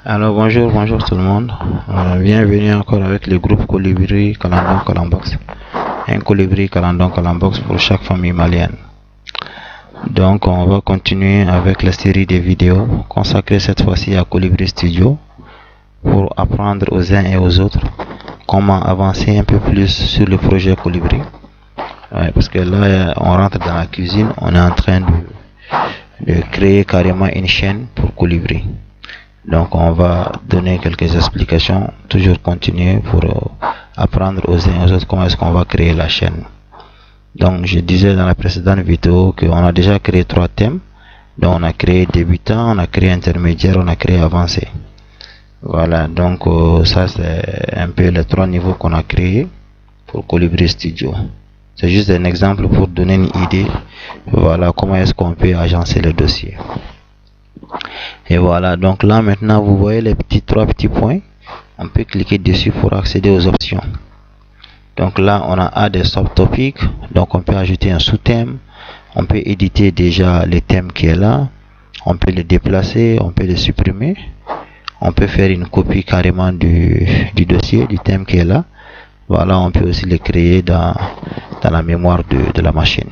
Alors bonjour tout le monde. Bienvenue encore avec le groupe Colibri Kalandon Kalambox. Un Colibri Kalandon Kalambox pour chaque famille malienne. Donc on va continuer avec la série de vidéos consacrée cette fois-ci à Colibri Studio pour apprendre aux uns et aux autres comment avancer un peu plus sur le projet Colibri. Parce que là on rentre dans la cuisine, on est en train de créer carrément une chaîne pour Colibri. Donc on va donner quelques explications, toujours continuer pour apprendre aux uns et aux autres comment est-ce qu'on va créer la chaîne. Donc je disais dans la précédente vidéo qu'on a déjà créé 3 thèmes. Donc on a créé débutant, on a créé intermédiaire, on a créé avancé. Voilà, donc ça c'est un peu les 3 niveaux qu'on a créés pour Colibri Studio. C'est juste un exemple pour donner une idée. Voilà comment est-ce qu'on peut agencer le dossier. Et voilà, donc là maintenant vous voyez les 3 petits points. On peut cliquer dessus pour accéder aux options. Donc là on a des subtopics, donc on peut ajouter un sous-thème, on peut éditer déjà le thème qui est là, on peut le déplacer, on peut le supprimer, on peut faire une copie carrément du dossier, du thème qui est là. Voilà, on peut aussi le créer dans la mémoire de la machine.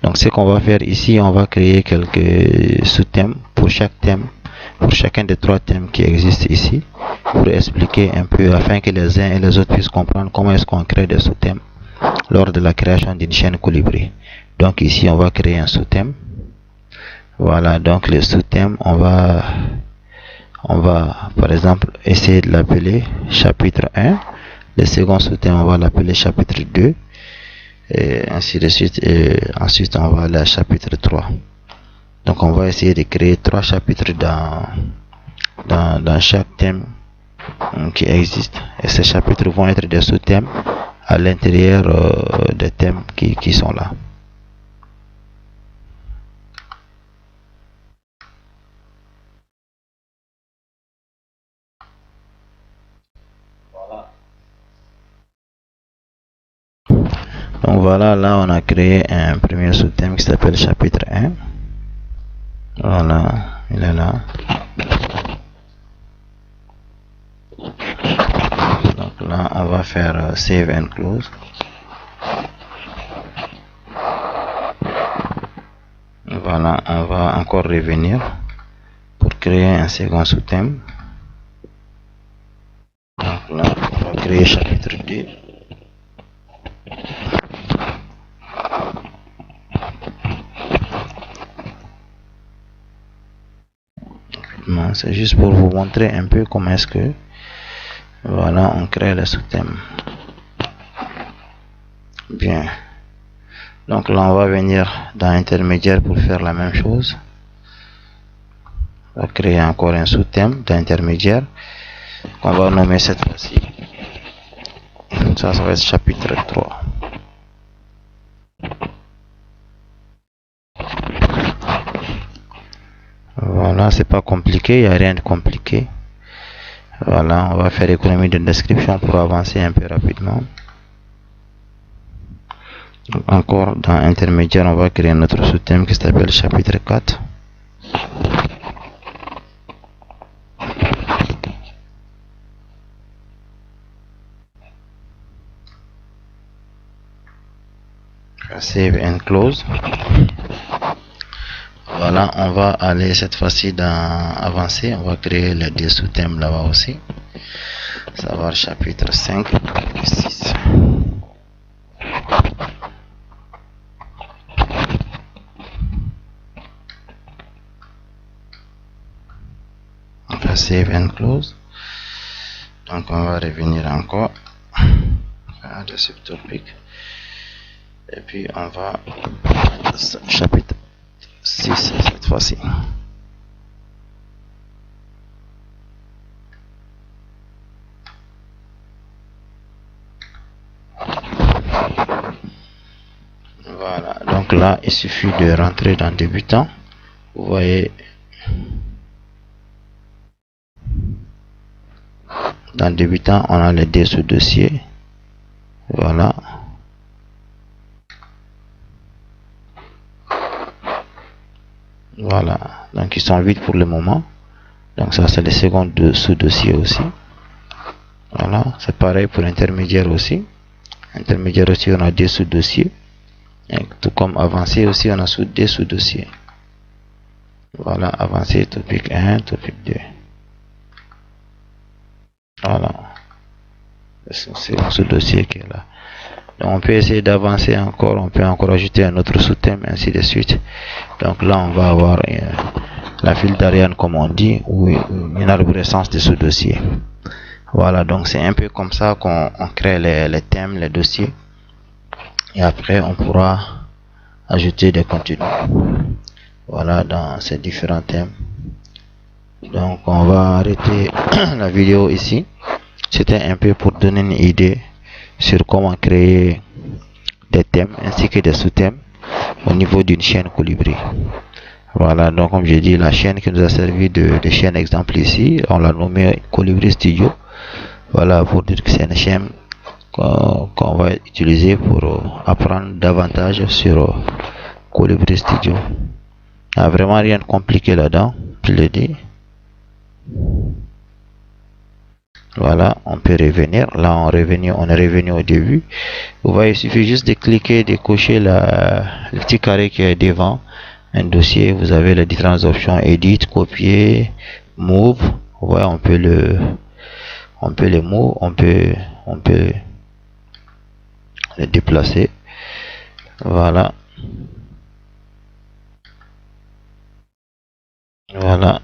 Donc ce qu'on va faire ici, on va créer quelques sous-thèmes pour chaque thème, pour chacun des 3 thèmes qui existent ici, pour expliquer un peu afin que les uns et les autres puissent comprendre comment est-ce qu'on crée des sous-thèmes lors de la création d'une chaîne Colibri. Donc ici on va créer un sous-thème. Voilà, donc le sous-thème on va par exemple essayer de l'appeler chapitre 1. Le second sous-thème on va l'appeler chapitre 2. Et ainsi de suite, et ensuite on va aller à chapitre 3. Donc on va essayer de créer 3 chapitres dans chaque thème qui existe, et ces chapitres vont être des sous-thèmes à l'intérieur des thèmes qui sont là. Donc voilà, là on a créé un premier sous-thème qui s'appelle chapitre 1. Voilà, il est là. Donc là on va faire save and close. Voilà, on va encore revenir pour créer un second sous-thème. Donc là on va créer chapitre 2. C'est juste pour vous montrer un peu comment est-ce que voilà on crée le sous-thème. Bien, donc là on va venir dans intermédiaire pour faire la même chose. On va créer encore un sous-thème d'intermédiaire qu'on va nommer cette fois-ci. Ça va être chapitre 3. Voilà, c'est pas compliqué, il n'y a rien de compliqué. Voilà, on va faire économie de description pour avancer un peu rapidement. Donc, encore dans intermédiaire, on va créer notre sous-thème qui s'appelle chapitre 4. Save and close. Voilà, on va aller cette fois-ci dans avancer, on va créer les 2 sous-thèmes là-bas aussi. Savoir chapitre 5 et 6. On va save and close. Donc on va revenir encore à le subtopic. Et puis on va chapitre 6 cette fois-ci. Voilà, donc là il suffit de rentrer dans débutant. Vous voyez, dans débutant on a les 2 sous-dossiers. Voilà. Voilà, donc ils sont vides pour le moment. Donc ça c'est le second sous-dossier aussi. Voilà, c'est pareil pour intermédiaire aussi. Intermédiaire aussi, on a des sous-dossiers. Tout comme avancé aussi, on a des sous-dossiers. Voilà, avancé, topic 1, topic 2. Voilà, c'est un sous-dossier qui est là. Donc on peut essayer d'avancer encore, on peut encore ajouter un autre sous-thème, ainsi de suite. Donc là, on va avoir la file d'Ariane, comme on dit, ou une arborescence de sous-dossiers. Voilà, donc c'est un peu comme ça qu'on crée les thèmes, les dossiers. Et après, on pourra ajouter des contenus. Voilà, dans ces différents thèmes. Donc on va arrêter la vidéo ici. C'était un peu pour donner une idée sur comment créer des thèmes ainsi que des sous-thèmes au niveau d'une chaîne Colibri. Voilà, donc comme j'ai dit, la chaîne qui nous a servi de chaîne exemple ici, on l'a nommé Colibri Studio. Voilà, pour dire que c'est une chaîne qu'on va utiliser pour apprendre davantage sur Colibri Studio. Il n'y a vraiment rien de compliqué là-dedans, je l'ai dit. Voilà, on peut revenir. Là, on est revenu au début. Vous voyez, il suffit juste de cliquer, de cocher le petit carré qui est devant un dossier. Vous avez les différentes options: edit, copier, move. Vous voyez, on peut le move, on peut le déplacer. Voilà. Voilà.